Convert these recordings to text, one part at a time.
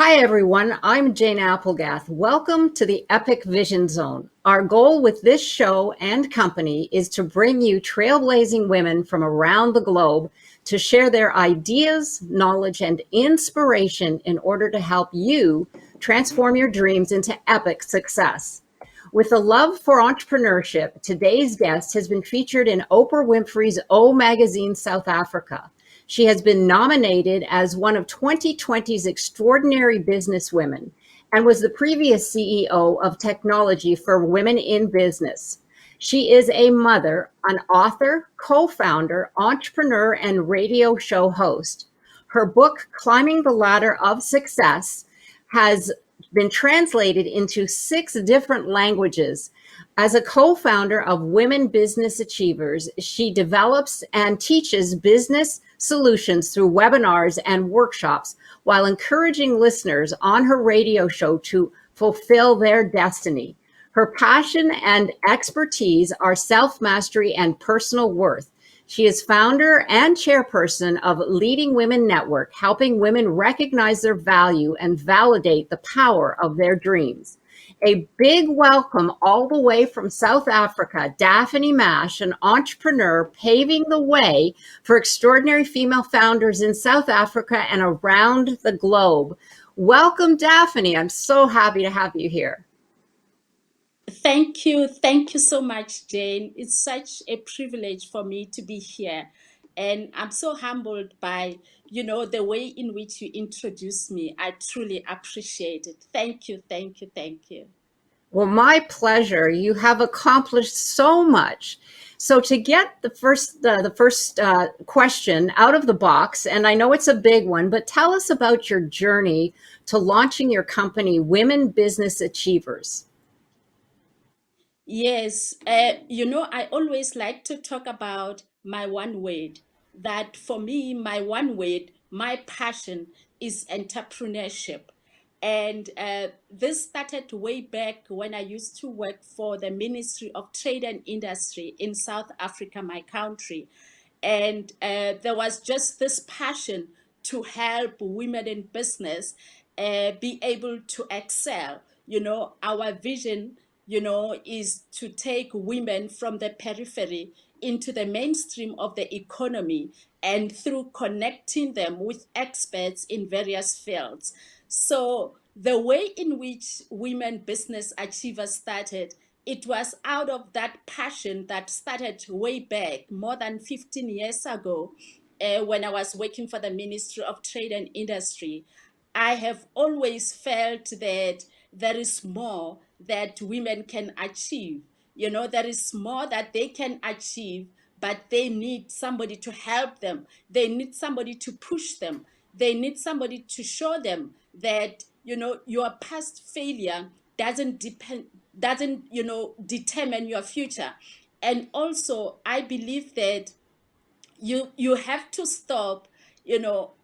Hi, everyone. I'm Jane Applegath. Welcome to the Epic Vision Zone. Our goal with this show and company is to bring you trailblazing women from around the globe to share their ideas, knowledge, and inspiration in order to help you transform your dreams into epic success. With a love for entrepreneurship, today's guest has been featured in Oprah Winfrey's O Magazine South Africa. She has been nominated as one of 2020's extraordinary businesswomen and was the previous CEO of technology for Women in Business. She is a mother, an author, co-founder, entrepreneur, and radio show host. Her book, Climbing the Ladder of Success, has been translated into 6 different languages. As a co-founder of Women Business Achievers, she develops and teaches business solutions through webinars and workshops while encouraging listeners on her radio show to fulfill their destiny. Her passion and expertise are self-mastery and personal worth. She is founder and chairperson of Leading Women Network, helping women recognize their value and validate the power of their dreams. A big welcome all the way from South Africa, Daphne Mash, an entrepreneur paving the way for extraordinary female founders in South Africa and around the globe. Welcome, Daphne. I'm so happy to have you here. Thank you. Thank you so much, Jane. It's such a privilege for me to be here. And I'm so humbled by, the way in which you introduced me. I truly appreciate it. Thank you. Thank you. Thank you. Well, my pleasure. You have accomplished so much. So to get the first question out of the box, and I know it's a big one, but tell us about your journey to launching your company, Women Business Achievers. Yes, I always like to talk about my one word. That for me, my one word, my passion is entrepreneurship. And this started way back when I used to work for the Ministry of Trade and Industry in South Africa, my country. And there was just this passion to help women in business be able to excel. Our vision, is to take women from the periphery into the mainstream of the economy and through connecting them with experts in various fields. So the way in which women business achievers started, it was out of that passion that started way back more than 15 years ago, when I was working for the Ministry of Trade and Industry. I have always felt that there is more that women can achieve. There is more that they can achieve, but they need somebody to help them. They need somebody to push them. They need somebody to show them that, your past failure doesn't determine your future. And also, I believe that you have to stop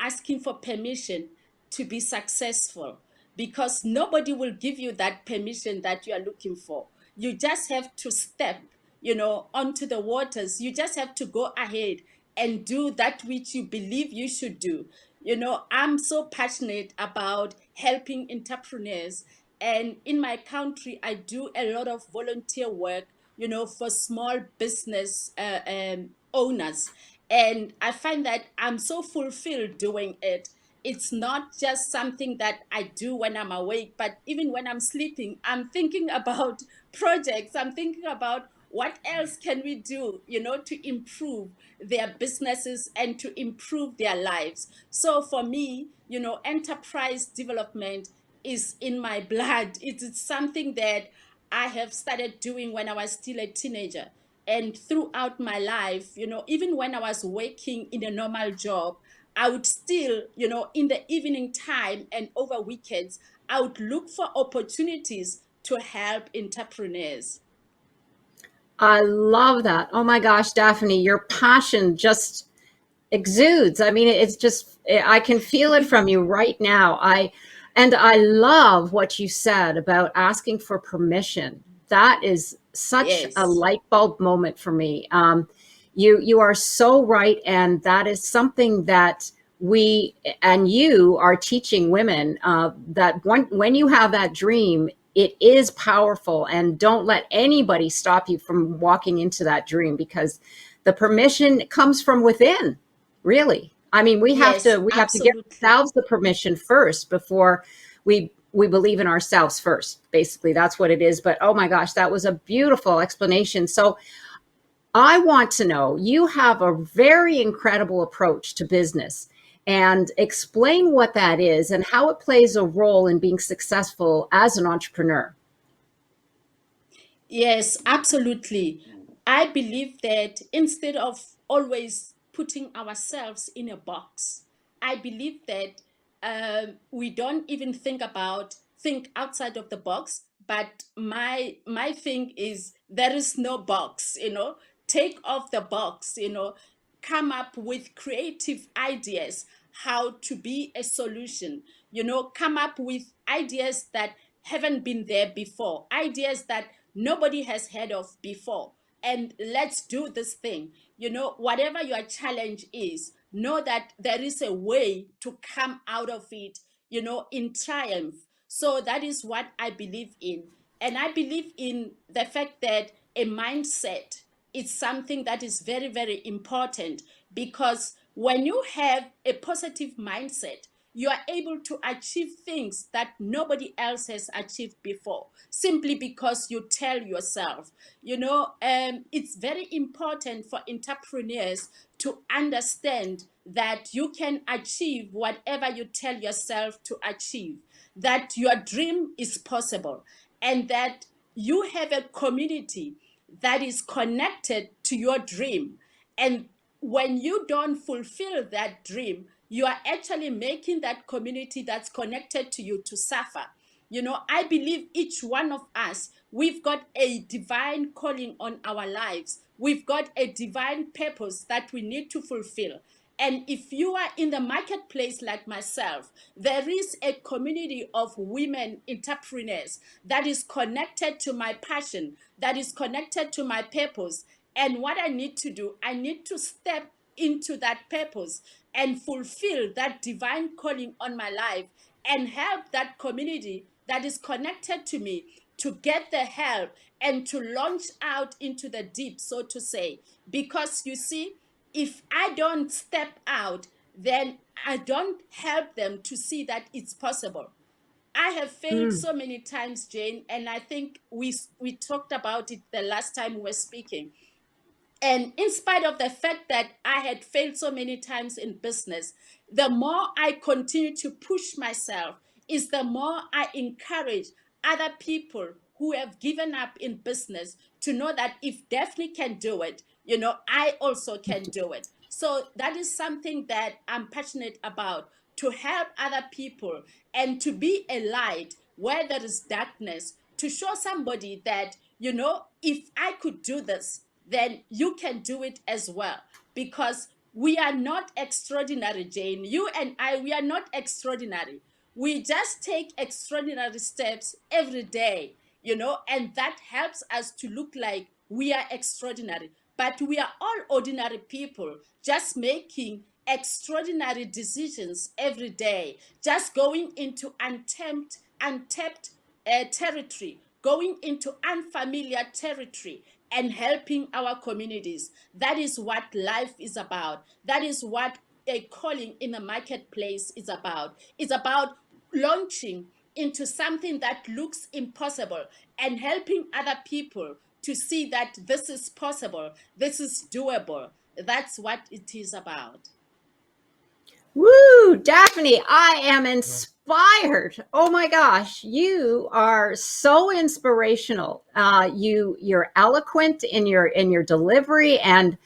asking for permission to be successful, because nobody will give you that permission that you are looking for. You just have to step onto the waters. You just have to go ahead and do that which you believe you should do. I'm so passionate about helping entrepreneurs, and in my country I do a lot of volunteer work for small business owners. And I find that I'm so fulfilled doing it. It's not just something that I do when I'm awake, but even when I'm sleeping, I'm thinking about projects. I'm thinking about what else can we do, to improve their businesses and to improve their lives. So for me, enterprise development is in my blood. It is something that I have started doing when I was still a teenager. And throughout my life, even when I was working in a normal job, I would still, in the evening time and over weekends, I would look for opportunities to help entrepreneurs. I love that. Oh my gosh, Daphne, your passion just exudes. I mean, it's just, I can feel it from you right now. And I love what you said about asking for permission. That is such a Yes. light bulb moment for me. You are so right, and that is something that we and you are teaching women that when you have that dream, it is powerful, and don't let anybody stop you from walking into that dream, because the permission comes from within, really. I mean, Yes, we have to give absolutely. ourselves the permission first before we believe in ourselves first. Basically, that's what it is. But oh my gosh, that was a beautiful explanation. So I want to know, you have a very incredible approach to business, and explain what that is and how it plays a role in being successful as an entrepreneur. Yes, absolutely. I believe that instead of always putting ourselves in a box, I believe that we don't even think outside of the box. But my thing is there is no box. Take off the box. Come up with creative ideas how to be a solution. Come up with ideas that haven't been there before, ideas that nobody has heard of before. And let's do this thing. Whatever your challenge is, know that there is a way to come out of it, in triumph. So that is what I believe in. And I believe in the fact that a mindset is something that is very, very important, because when you have a positive mindset, you are able to achieve things that nobody else has achieved before, simply because you tell yourself. It's very important for entrepreneurs to understand that you can achieve whatever you tell yourself to achieve, that your dream is possible, and that you have a community that is connected to your dream. And when you don't fulfill that dream, you are actually making that community that's connected to you to suffer. I believe each one of us, we've got a divine calling on our lives. We've got a divine purpose that we need to fulfill. And if you are in the marketplace like myself, there is a community of women entrepreneurs that is connected to my passion, that is connected to my purpose. And what I need to do, I need to step into that purpose and fulfill that divine calling on my life, and help that community that is connected to me to get the help and to launch out into the deep, so to say. Because you see, if I don't step out, then I don't help them to see that it's possible. I have failed Mm. so many times, Jane, and I think we talked about it the last time we were speaking. And in spite of the fact that I had failed so many times in business, the more I continue to push myself, is the more I encourage other people who have given up in business to know that if Daphne can do it, I also can do it. So that is something that I'm passionate about, to help other people and to be a light where there is darkness, to show somebody that, if I could do this, then you can do it as well. Because we are not extraordinary, Jane. You and I, we are not extraordinary. We just take extraordinary steps every day, and that helps us to look like we are extraordinary. But we are all ordinary people, just making extraordinary decisions every day, just going into untapped territory, going into unfamiliar territory, and helping our communities. That is what life is about. That is what a calling in the marketplace is about. It's about launching into something that looks impossible and helping other people to see that this is possible, this is doable. That's what it is about. Woo, Daphne, I am inspired. Oh my gosh, you are so inspirational. You're eloquent in your delivery, and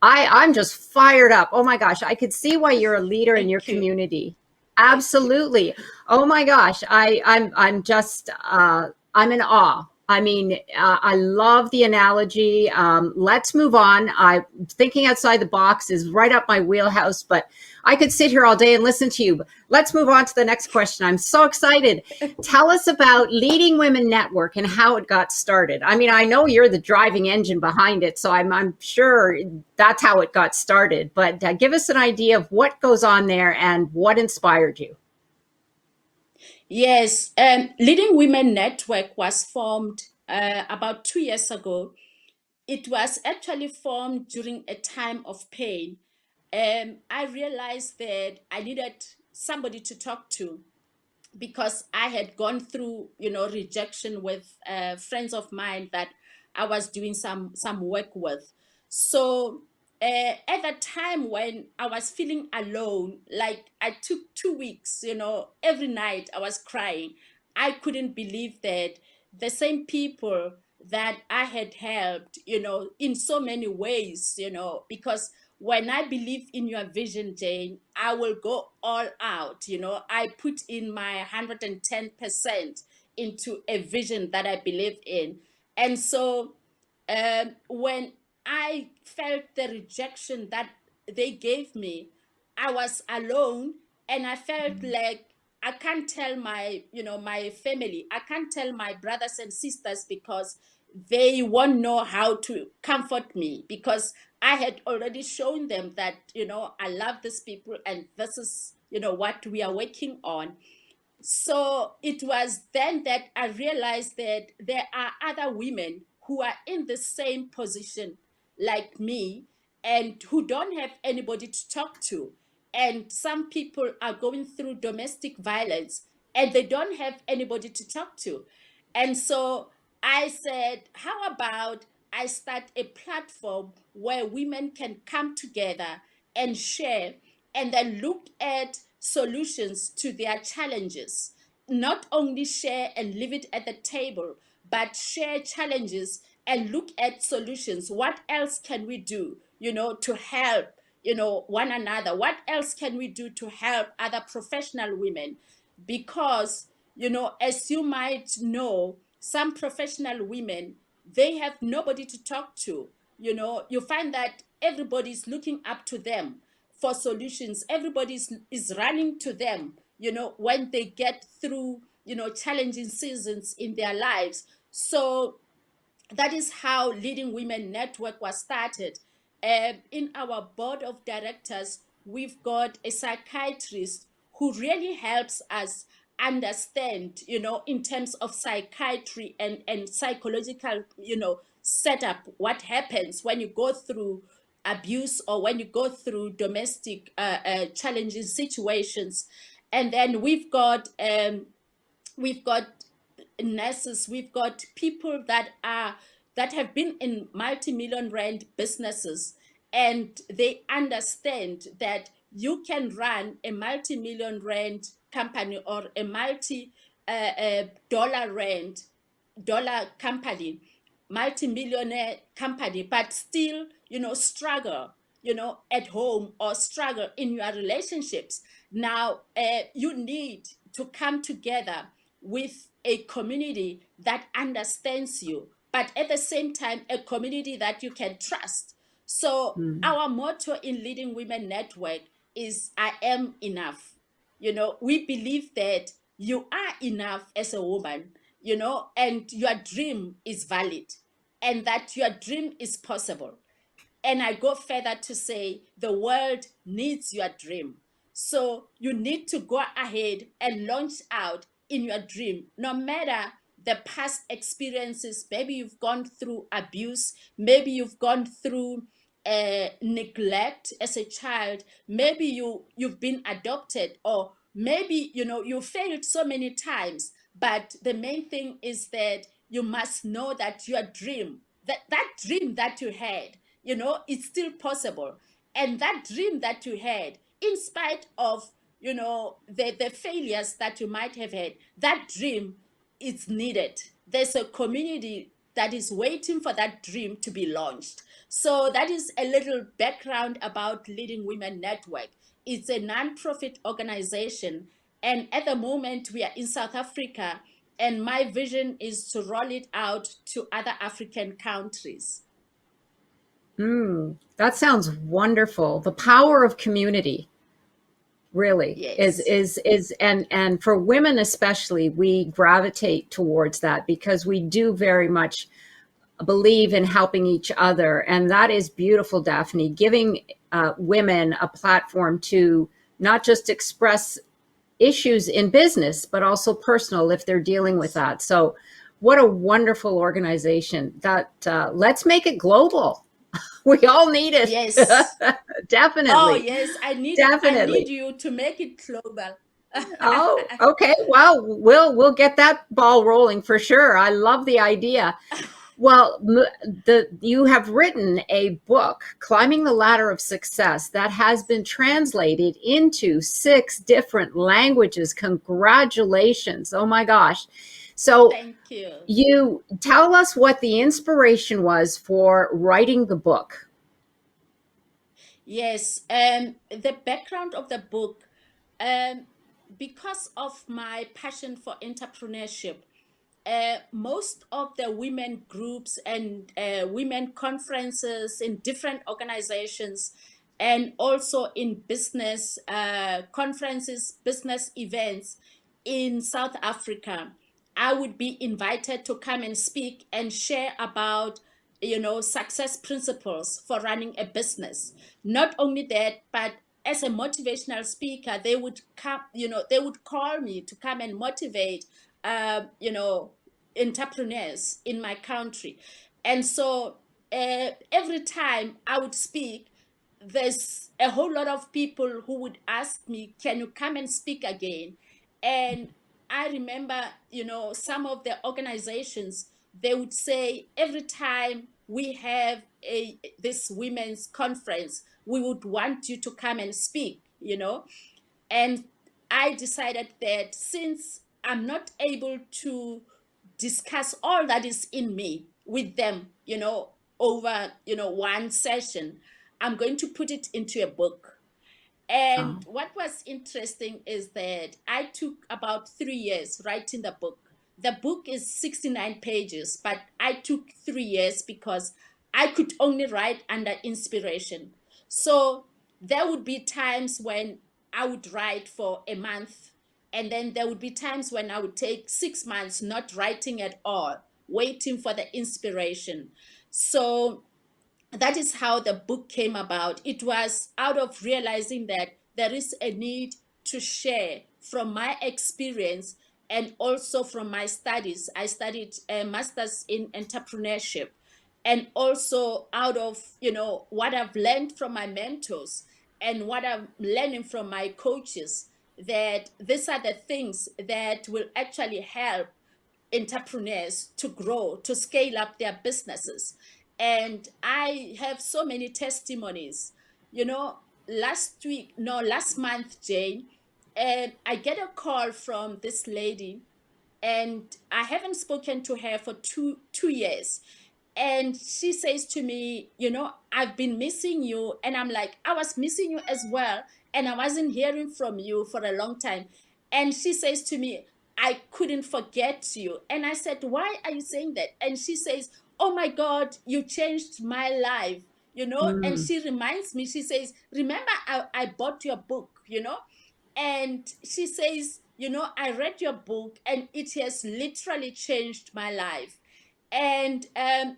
I'm just fired up. Oh my gosh, I could see why you're a leader in your Thank you. community. Thank you. Absolutely. Oh my gosh, I'm just I'm in awe. I mean, I love the analogy. Let's move on. I thinking outside the box is right up my wheelhouse, but I could sit here all day and listen to you. But let's move on to the next question. I'm so excited. Tell us about Leading Women Network and how it got started. I mean, I know you're the driving engine behind it, so I'm sure that's how it got started. But give us an idea of what goes on there and what inspired you. Yes, Leading Women Network was formed about 2 years ago. It was actually formed during a time of pain. I realized that I needed somebody to talk to because I had gone through, rejection with friends of mine that I was doing some work with. So at the time when I was feeling alone, like I took 2 weeks, every night I was crying. I couldn't believe that the same people that I had helped, in so many ways, because when I believe in your vision, Jane, I will go all out. I put in my 110% into a vision that I believe in. And so when I felt the rejection that they gave me, I was alone and I felt like I can't tell my family, I can't tell my brothers and sisters because they won't know how to comfort me because I had already shown them that, I love these people and this is, what we are working on. So it was then that I realized that there are other women who are in the same position like me and who don't have anybody to talk to. And some people are going through domestic violence and they don't have anybody to talk to. And so I said, how about I start a platform where women can come together and share and then look at solutions to their challenges. Not only share and leave it at the table, but share challenges and look at solutions. What else can we do, to help, one another? What else can we do to help other professional women? Because, as you might know, some professional women, they have nobody to talk to. You find that everybody's looking up to them for solutions. Everybody is running to them, when they get through, challenging seasons in their lives. So that is how Leading Women Network was started. In our board of directors, we've got a psychiatrist who really helps us understand, in terms of psychiatry and psychological, setup, what happens when you go through abuse or when you go through domestic challenging situations. And then we've got nurses, we've got people that have been in multi-million rand businesses, and they understand that you can run a multi-million rand company or a multi dollar company, multi-millionaire company, but still, struggle, at home or struggle in your relationships. Now, you need to come together with a community that understands you, but at the same time, a community that you can trust. So, Hmm. our motto in Leading Women Network is I am enough. We believe that you are enough as a woman, and your dream is valid and that your dream is possible. And I go further to say the world needs your dream. So you need to go ahead and launch out in your dream, no matter the past experiences. Maybe you've gone through abuse, maybe you've gone through neglect as a child, maybe you've been adopted, or maybe you failed so many times. But the main thing is that you must know that your dream, that dream that you had, it's still possible. And that dream that you had, in spite of the failures that you might have had, that dream is needed. There's a community that is waiting for that dream to be launched. So that is a little background about Leading Women Network. It's a non-profit organization, and at the moment we are in South Africa, And my vision is to roll it out to other African countries. That sounds wonderful. The power of community really Yes. is and for women especially, we gravitate towards that because we do very much believe in helping each other. And that is beautiful, Daphne, giving women a platform to not just express issues in business, but also personal if they're dealing with that. So, what a wonderful organization that let's make it global. We all need it. Yes. Oh Definitely. yes, I need Definitely. you to make it global. Oh, okay. Well, we'll get that ball rolling for sure. I love the idea. Well, you have written a book, Climbing the Ladder of Success, that has been translated into 6 different languages. Congratulations. Oh my gosh. So, Thank you. you tell us what the inspiration was for writing the book. Yes, the background of the book, um, because of my passion for entrepreneurship, most of the women groups and women conferences in different organizations, and also in business conferences, business events in South Africa, I would be invited to come and speak and share about, success principles for running a business. Not only that, but as a motivational speaker, they would come, they would call me to come and motivate, you know, entrepreneurs in my country. And so every time I would speak, there's a whole lot of people who would ask me, can you come and speak again? And I remember, some of the organizations, they would say, every time we have this women's conference, we would want you to come and speak. And I decided that since I'm not able to discuss all that is in me with them, over, one session, I'm going to put it into a book. And Oh, what was interesting is that I took about 3 years writing the book. The book is 69 pages, but I took 3 years because I could only write under inspiration. So there would be times when I would write for a month, and then there would be times when I would take 6 months not writing at all, waiting for the inspiration. So that is how the book came about. It was out of realizing that there is a need to share from my experience and also from my studies. I studied a master's in entrepreneurship, and also out of what I've learned from my mentors and what I'm learning from my coaches, that these are the things that will actually help entrepreneurs to grow, to scale up their businesses. And I have so many testimonies. You know, last month, Jane, and I get a call from this lady, and I haven't spoken to her for two years. And she says to me, I've been missing you. And I'm like, I was missing you as well. And I wasn't hearing from you for a long time. And she says to me, I couldn't forget you. And I said, why are you saying that? And she says, oh my God, you changed my life. And mm, she reminds me, she says, remember, I bought your book. And she says, I read your book and it has literally changed my life. And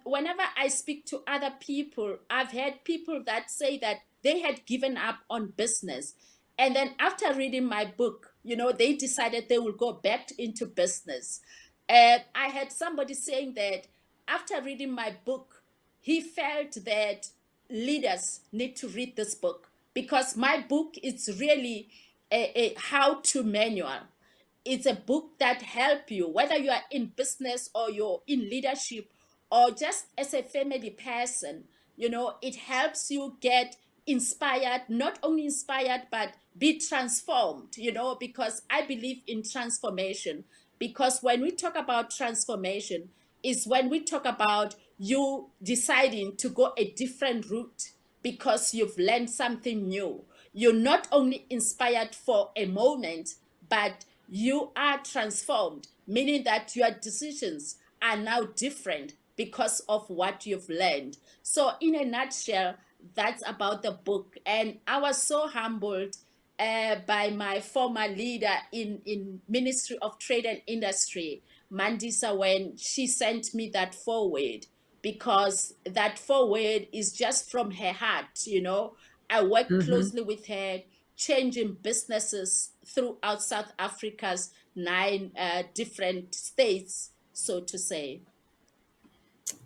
whenever I speak to other people, I've had people that say that they had given up on business. And then after reading my book, they decided they will go back into business. And I had somebody saying that after reading my book, he felt that leaders need to read this book because my book is really a how-to manual. It's a book that help you whether you are in business or you're in leadership or just as a family person. It helps you get inspired, not only inspired but be transformed, because I believe in transformation. Because when we talk about transformation is when we talk about you deciding to go a different route because you've learned something new. You're not only inspired for a moment, but you are transformed meaning that your decisions are now different because of what you've learned. So, in a nutshell, that's about the book. And I was so humbled by my former leader in Ministry of Trade and Industry, Mandisa, when she sent me that forward, because that forward is just from her heart. I work Hmm. closely with her, changing businesses throughout South Africa's 9 different states, so to say.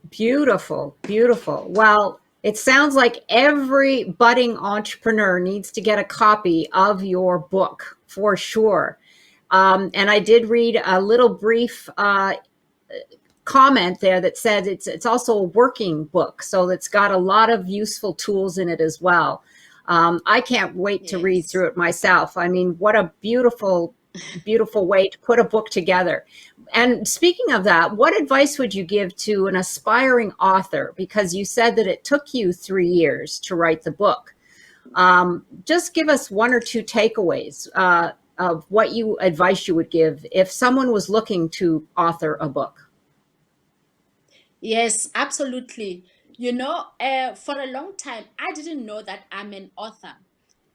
Beautiful, beautiful. Well, it sounds like every budding entrepreneur needs to get a copy of your book for sure. And I did read a little brief comment there that said it's also a working book, so it's got a lot of useful tools in it as well. I can't wait to read Yes. through it myself. I mean, what a beautiful, beautiful way to put a book together. And speaking of that, what advice would you give to an aspiring author? Because you said that it took you 3 years to write the book. Just give us one or two takeaways of what you advice you would give if someone was looking to author a book. Yes, absolutely. For a long time, I didn't know that I'm an author.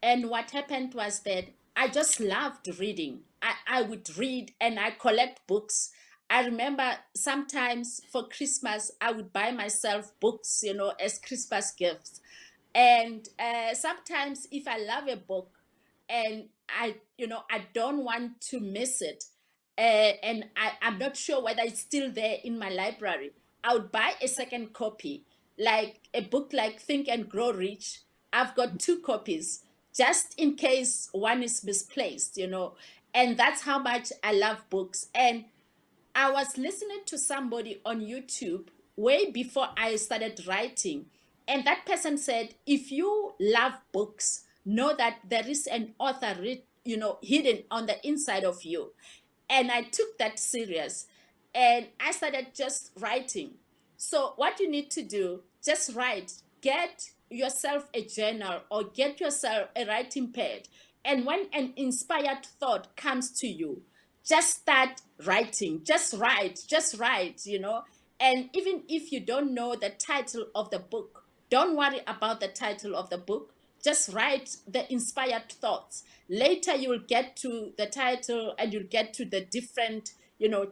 And what happened was that I just loved reading. I would read and I collect books. I remember sometimes for Christmas, I would buy myself books, as Christmas gifts. And sometimes if I love a book and I don't want to miss it, and I'm not sure whether it's still there in my library, I would buy a second copy. Like a book like Think and Grow Rich, I've got 2 copies just in case one is misplaced. And that's how much I love books. And I was listening to somebody on YouTube way before I started writing. And that person said, if you love books, know that there is an author, hidden on the inside of you. And I took that serious and I started just writing. So what you need to do, just write. Get yourself a journal or get yourself a writing pad. And when an inspired thought comes to you, just start writing. Just write. And even if you don't know the title of the book, don't worry about the title of the book. Just write the inspired thoughts. Later you'll get to the title and you'll get to the different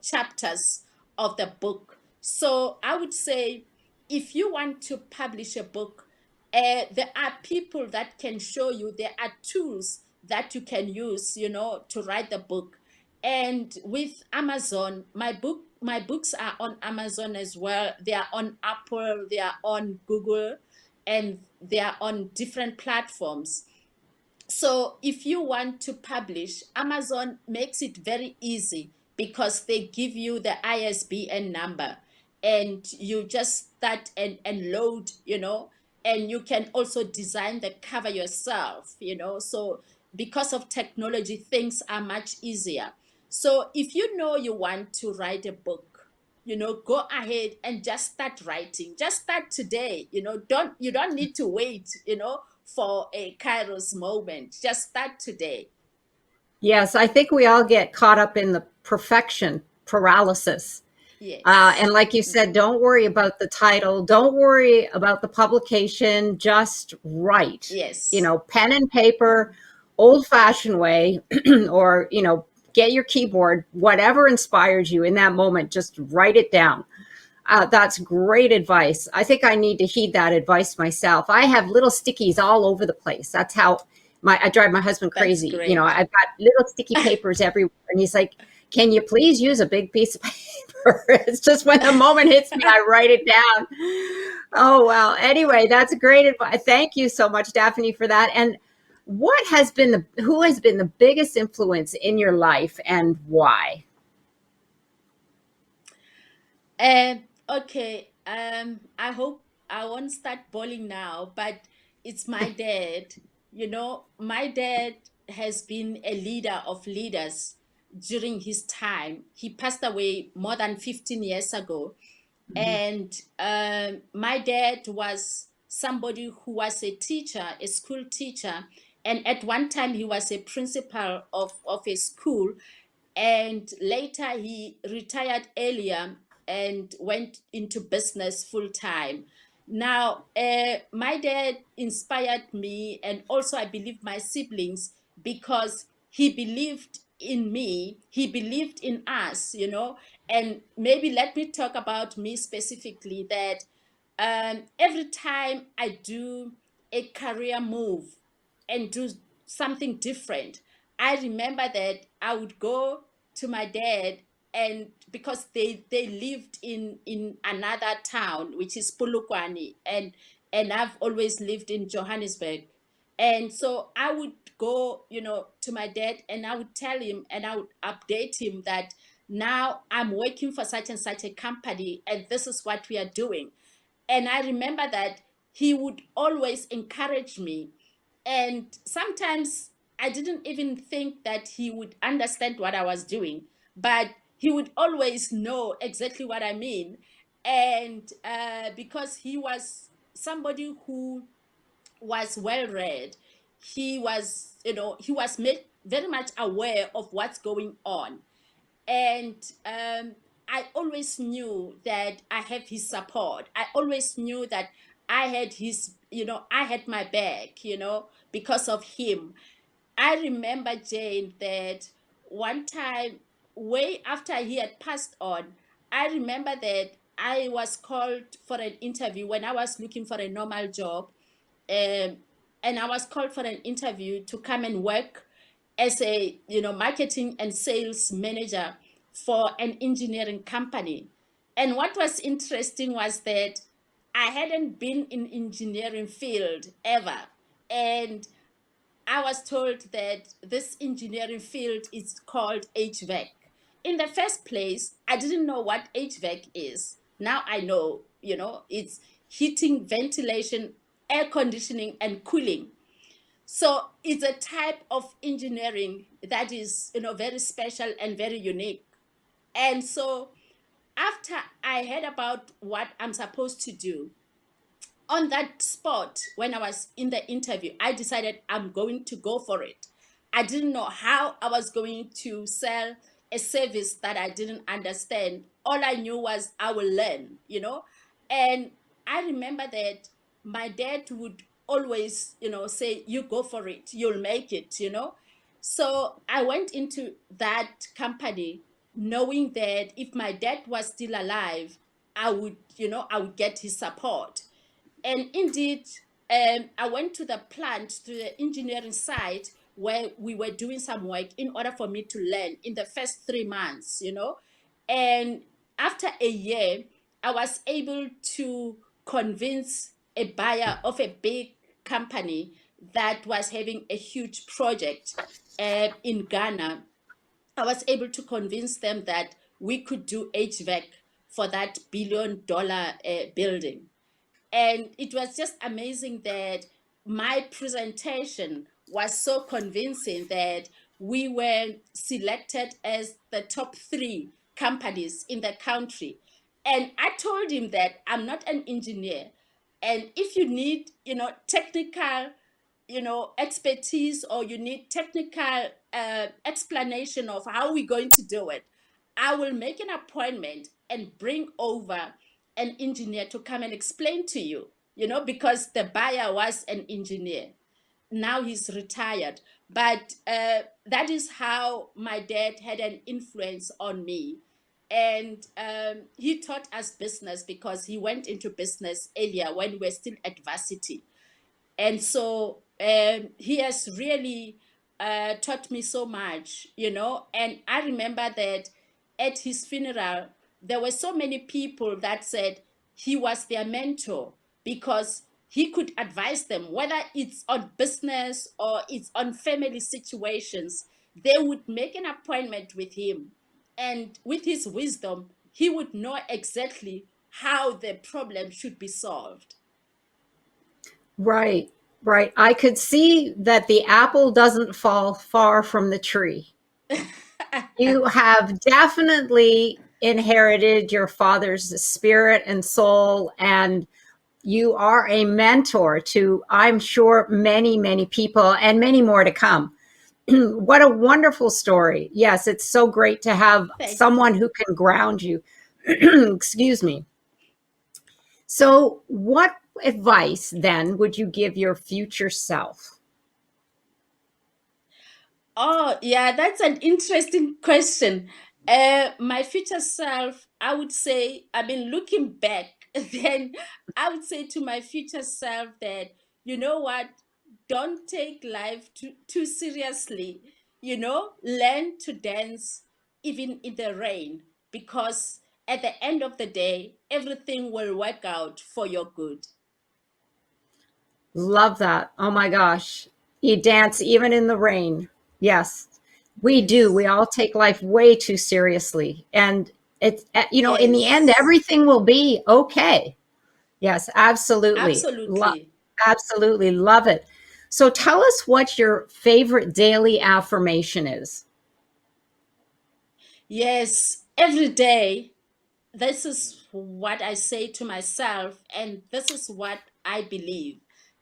chapters of the book. So I would say, if you want to publish a book, there are people that can show you, there are tools that you can use to write the book. And with Amazon, my books are on Amazon as well. They are on Apple, they are on Google, and they are on different platforms. So if you want to publish, Amazon makes it very easy because they give you the ISBN number and you just start and load. And you can also design the cover yourself. So because of technology, things are much easier. So if you know you want to write a book, go ahead and just start writing. Just start today. You don't need to wait for a Kairos moment. Just start today. Yes, I think we all get caught up in the perfection paralysis. And Yes. like you said, don't worry about the title, don't worry about the publication, just write. Yes. Pen and paper, old fashioned way, or, get your keyboard, whatever inspires you in that moment, just write it down. That's great advice. I think I need to heed that advice myself. I have little stickies all over the place. That's how I drive my husband That's crazy. great. I've got little sticky papers everywhere, and he's like, "Can you please use a big piece of paper?" It's just when the moment hits me, I write it down. Oh well. Anyway, that's great advice. Thank you so much, Daphne, for that. And who has been the biggest influence in your life, and why? Okay. I hope I won't start bawling now, but it's my dad. My dad has been a leader of leaders during his time. He passed away more than 15 years ago. And my dad was somebody who was a teacher, a school teacher. And at one time, he was a principal of a school. And later he retired earlier and went into business full time. Now, my dad inspired me, and also I believe my siblings, because he believed in me, he believed in us, you know. And maybe let me talk about me specifically, that every time I do a career move and do something different, I remember that I would go to my dad, and because they lived in another town, which is Pulukwani, and I've always lived in Johannesburg. And so I would go, you know, to my dad, and I would tell him, and I would update him that now I'm working for such and such a company, and this is what we are doing. And I remember that he would always encourage me. And sometimes I didn't even think that he would understand what I was doing, but he would always know exactly what I mean. And because he was somebody who was well read, he was, you know, he was made very much aware of what's going on. And I always knew that I have his support. I always knew that I had his, you know, I had my back, you know, because of him. I remember, Jane, that one time, way after he had passed on, I remember that I was called for an interview when I was looking for a normal job. um, and I was called for an interview to come and work as a, you know, marketing and sales manager for an engineering company. And what was interesting was that I hadn't been in engineering field ever, and I was told that this engineering field is called HVAC. In the first place, I didn't know what HVAC is. Now I know, you know, it's heating, ventilation, air conditioning, and cooling. So it's a type of engineering that is, you know, very special and very unique. And so after I heard about what I'm supposed to do, on that spot, when I was in the interview, I decided I'm going to go for it. I didn't know how I was going to sell a service that I didn't understand. All I knew was I will learn, you know. And I remember that my dad would always, you know, say, "You go for it, you'll make it," you know. So I went into that company knowing that if my dad was still alive, I would, you know, I would get his support. And indeed, I went to the plant, to the engineering site where we were doing some work in order for me to learn in the first 3 months, you know. And after a year, I was able to convince a buyer of a big company that was having a huge project in Ghana. I was able to convince them that we could do HVAC for that $1 billion building. And it was just amazing that my presentation was so convincing that we were selected as the top 3 companies in the country. And I told him that I'm not an engineer. And if you need, you know, technical, you know, expertise, or you need technical explanation of how we're going to do it, I will make an appointment and bring over an engineer to come and explain to you, you know, because the buyer was an engineer. Now he's retired. But that is how my dad had an influence on me. And he taught us business because he went into business earlier when we were still at varsity. And so he has really taught me so much, you know. And I remember that at his funeral, there were so many people that said he was their mentor because he could advise them, whether it's on business or it's on family situations. They would make an appointment with him, and with his wisdom, he would know exactly how the problem should be solved. Right, right. I could see that the apple doesn't fall far from the tree. You have definitely inherited your father's spirit and soul, and you are a mentor to, I'm sure, many, many people and many more to come. What a wonderful story. Yes, it's so great to have Thank someone you. who can ground you. Excuse me. So, what advice then would you give your future self? Oh, yeah, that's an interesting question. My future self, I would say, I mean, looking back, then I would say to my future self that, you know what, don't take life too seriously. Learn to dance even in the rain, because at the end of the day, everything will work out for your good. Love that. Oh my gosh. You dance even in the rain. Yes, we do. Yes. We all take life way too seriously. And it's, in the end, Yes. everything will be okay. Yes, absolutely. Absolutely. Absolutely love it. So tell us what your favorite daily affirmation is. Yes. Every day, this is what I say to myself, and this is what I believe,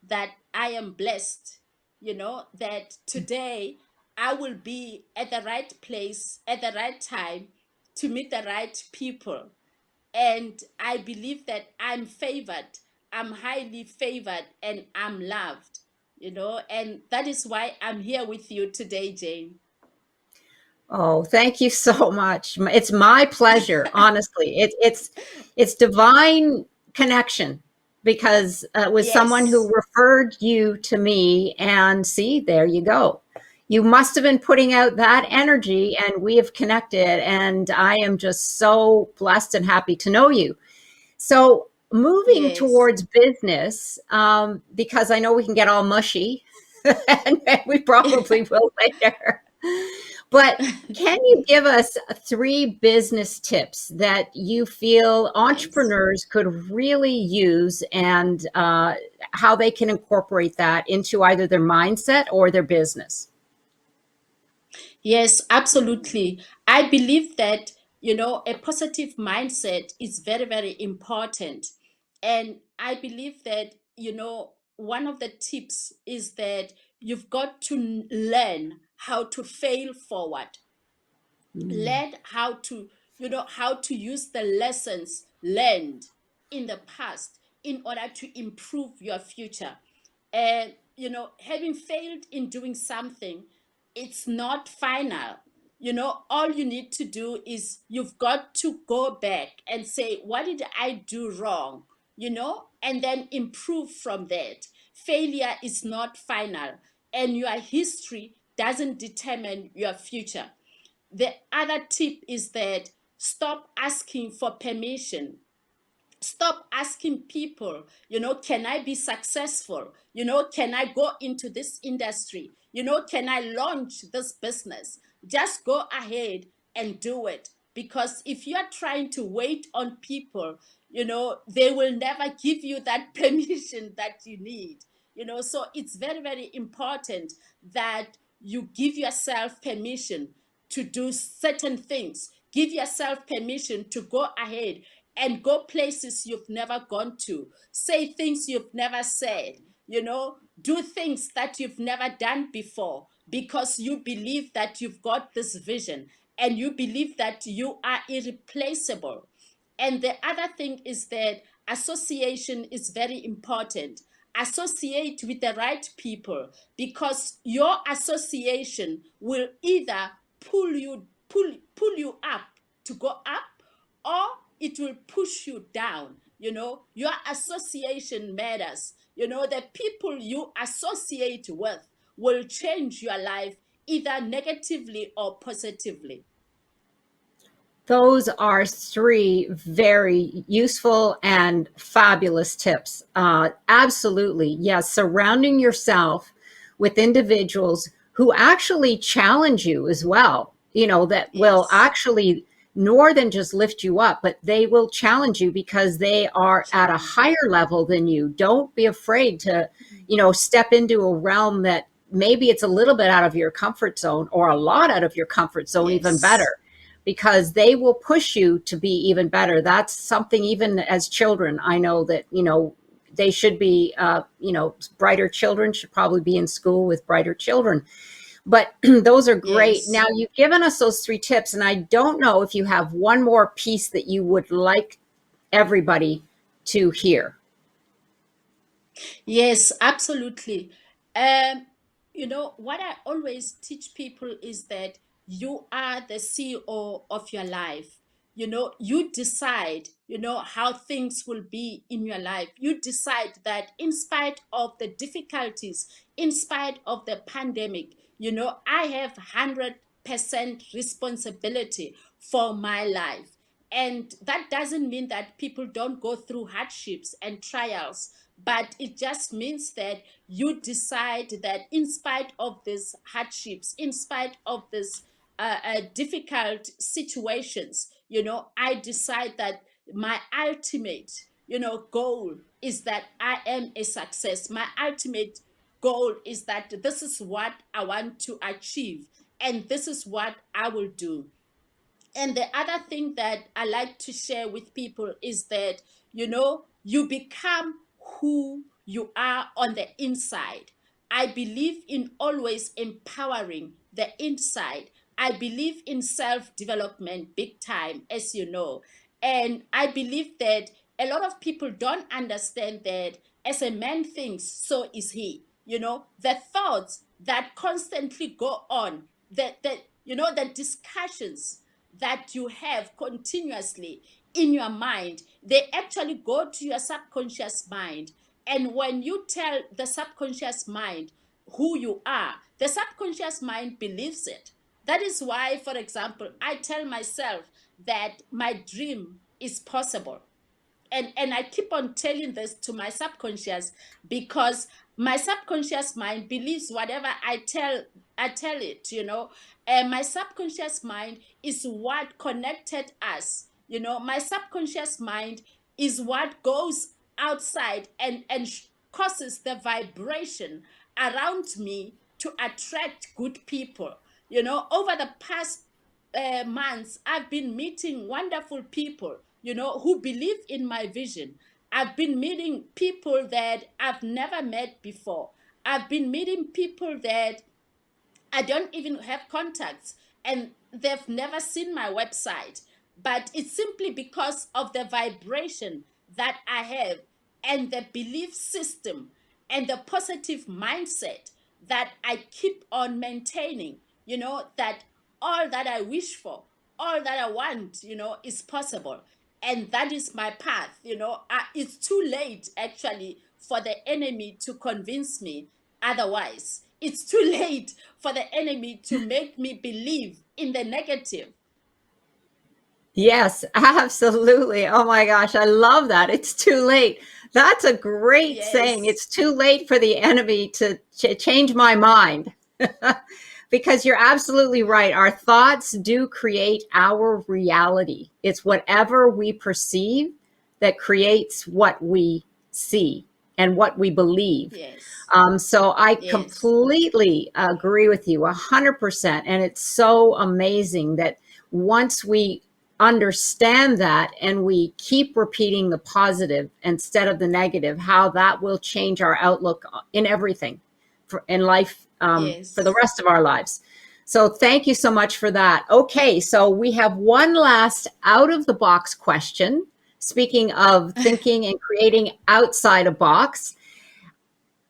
that I am blessed, that today I will be at the right place at the right time to meet the right people. And I believe that I'm favored, I'm highly favored, and I'm loved, and that is why I'm here with you today, Jane. Oh, thank you so much. It's my pleasure, honestly. It's divine connection because it was someone who Yes. referred you to me, and see, there you go. You must have been putting out that energy, and we have connected, and I am just so blessed and happy to know you. So, moving Yes. towards business, because I know we can get all mushy, and we probably will later. But can you give us three business tips that you feel Yes. entrepreneurs could really use, and how they can incorporate that into either their mindset or their business? Yes, absolutely. I believe that, a positive mindset is very, very important. And I believe that, one of the tips is that you've got to learn how to fail forward. Mm. Learn how to use the lessons learned in the past in order to improve your future. And having failed in doing something, it's not final. All you need to do is you've got to go back and say, what did I do wrong? And then improve from that. Failure is not final, and your history doesn't determine your future. The other tip is that stop asking for permission. Stop asking people, can I be successful? Can I go into this industry? Can I launch this business? Just go ahead and do it. Because if you're trying to wait on people, they will never give you that permission that you need. So it's very, very important that you give yourself permission to do certain things. Give yourself permission to go ahead and go places you've never gone to, say things you've never said, do things that you've never done before, because you believe that you've got this vision and you believe that you are irreplaceable. And the other thing is that association is very important. Associate with the right people, because your association will either pull you up to go up, or it will push you down. Your association matters. The people you associate with will change your life either negatively or positively. Those are three very useful and fabulous tips. Absolutely. Yes. Surrounding yourself with individuals who actually challenge you as well, that will Yes. actually more than just lift you up, but they will challenge you because they are at a Challenge. higher level than you. Don't be afraid to, step into a realm that maybe it's a little bit out of your comfort zone, or a lot out of your comfort zone, even Yes. better, because they will push you to be even better. That's something, even as children, I know that, they should be, brighter children should probably be in school with brighter children. But those are great. Now, Yes. you've given us those 3 tips, and I don't know if you have one more piece that you would like everybody to hear. Yes, absolutely. Um, what I always teach people is that you are the CEO of your life. You decide, how things will be in your life. You decide that in spite of the difficulties, in spite of the pandemic, I have 100% responsibility for my life. And that doesn't mean that people don't go through hardships and trials, but it just means that you decide that in spite of these hardships, in spite of these difficult situations, I decide that my ultimate, goal is that I am a success. My ultimate goal is that this is what I want to achieve, and this is what I will do. And the other thing that I like to share with people is that, you become who you are on the inside. I believe in always empowering the inside. I believe in self development big time, as you know. And I believe that a lot of people don't understand that as a man thinks, so is he. The thoughts that constantly go on, the discussions that you have continuously in your mind, they actually go to your subconscious mind. And when you tell the subconscious mind who you are, the subconscious mind believes it. That is why, for example, I tell myself that my dream is possible. And I keep on telling this to my subconscious, because my subconscious mind believes whatever I tell it. And my subconscious mind is what connected us. My subconscious mind is what goes outside and causes the vibration around me to attract good people. Over the past months, I've been meeting wonderful people, who believe in my vision. I've been meeting people that I've never met before. I've been meeting people that I don't even have contacts, and they've never seen my website. But it's simply because of the vibration that I have, and the belief system, and the positive mindset that I keep on maintaining, that all that I wish for, all that I want, is possible. And that is my path. It's too late actually for the enemy to convince me otherwise. It's too late for the enemy to make me believe in the negative. Yes, absolutely. Oh my gosh, I love that. It's too late. That's a great saying. Yes, It's too late for the enemy to change my mind. Because you're absolutely right. Our thoughts do create our reality. It's whatever we perceive that creates what we see and what we believe. yes, So I yes, completely agree with you 100%. And it's so amazing that once we understand that and we keep repeating the positive instead of the negative, how that will change our outlook in everything in life for the yes. rest of our lives. So thank you so much for that. Okay, so we have one last out of the box question. Speaking of thinking and creating outside a box,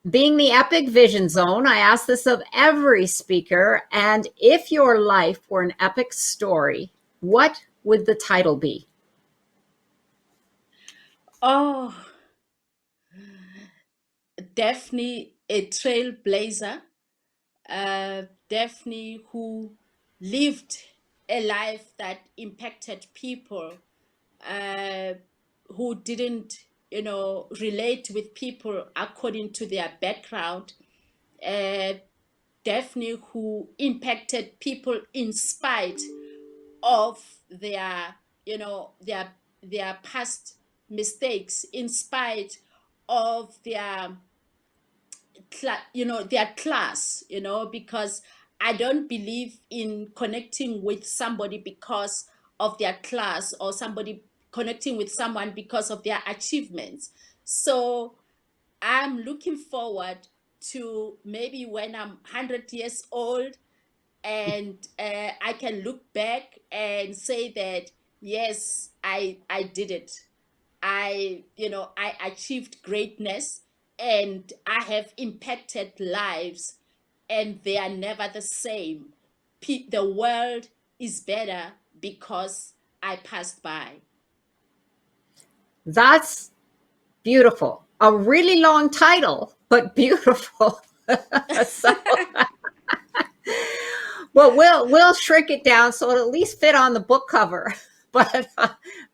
being the epic vision zone, I ask this of every speaker. And if your life were an epic story, what would the title be? Oh, Daphne, a trailblazer. Daphne, who lived a life that impacted people, uh, who didn't, relate with people according to their background. Uh, Daphne, who impacted people in spite of their, their past mistakes, in spite of their class, because I don't believe in connecting with somebody because of their class, or somebody connecting with someone because of their achievements. So I'm looking forward to maybe when I'm 100 years old, and I can look back and say that yes, I did it. I achieved greatness, and I have impacted lives, and they are never the same. The world is better because I passed by. That's beautiful. A really long title, but beautiful. So, well, we'll shrink it down so it'll at least fit on the book cover. But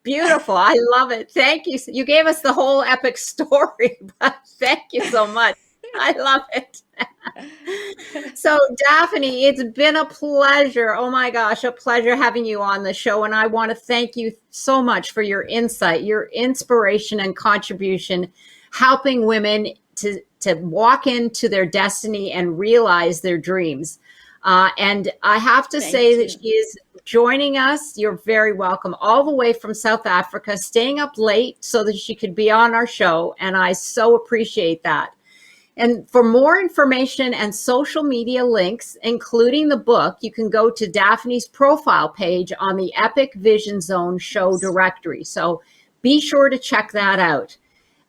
beautiful. I love it. Thank you. You gave us the whole epic story, but thank you so much. I love it. So, Daphne, it's been a pleasure. Oh my gosh, a pleasure having you on the show. And I want to thank you so much for your insight, your inspiration, and contribution, helping women to walk into their destiny and realize their dreams. And I have to say Thank that you. she is joining us. You're very welcome, all the way from South Africa, staying up late so that she could be on our show. And I so appreciate that. And for more information and social media links, including the book, you can go to Daphne's profile page on the Epic Vision Zone show Yes. directory. So be sure to check that out.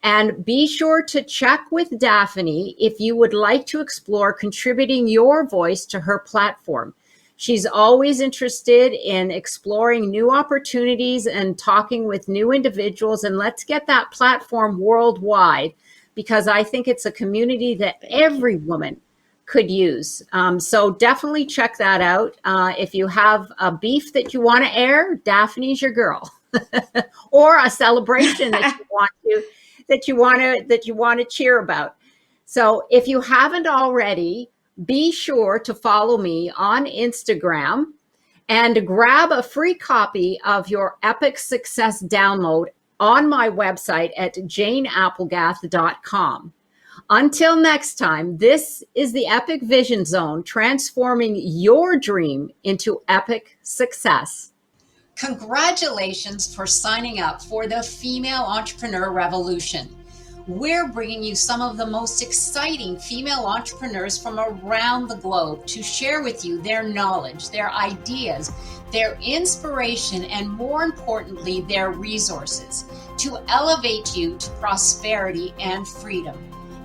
And be sure to check with Daphne if you would like to explore contributing your voice to her platform. She's always interested in exploring new opportunities and talking with new individuals. And let's get that platform worldwide, because I think it's a community that Thank you. every woman could use. So definitely check that out. If you have a beef that you want to air, Daphne's your girl. Or a celebration that you want to cheer about. So if you haven't already, be sure to follow me on Instagram and grab a free copy of your Epic Success download on my website at janeapplegath.com. Until next time, this is the Epic Vision Zone, transforming your dream into epic success. Congratulations for signing up for the Female Entrepreneur Revolution. We're bringing you some of the most exciting female entrepreneurs from around the globe to share with you their knowledge, their ideas, their inspiration, and more importantly, their resources to elevate you to prosperity and freedom.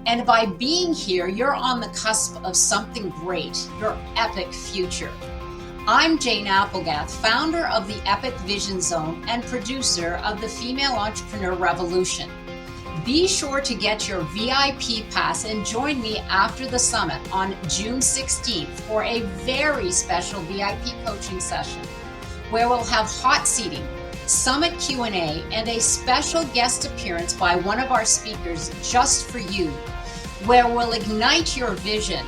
And by being here, you're on the cusp of something great, your epic future. I'm Jane Applegath, founder of the Epic Vision Zone and producer of the Female Entrepreneur Revolution. Be sure to get your VIP pass and join me after the summit on June 16th for a very special VIP coaching session where we'll have hot seating, summit Q&A, and a special guest appearance by one of our speakers just for you, where we'll ignite your vision,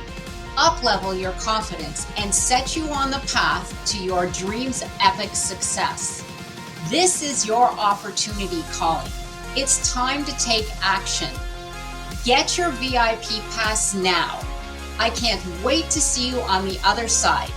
up-level your confidence, and set you on the path to your dreams' epic success. This is your opportunity calling. It's time to take action. Get your VIP pass now. I can't wait to see you on the other side.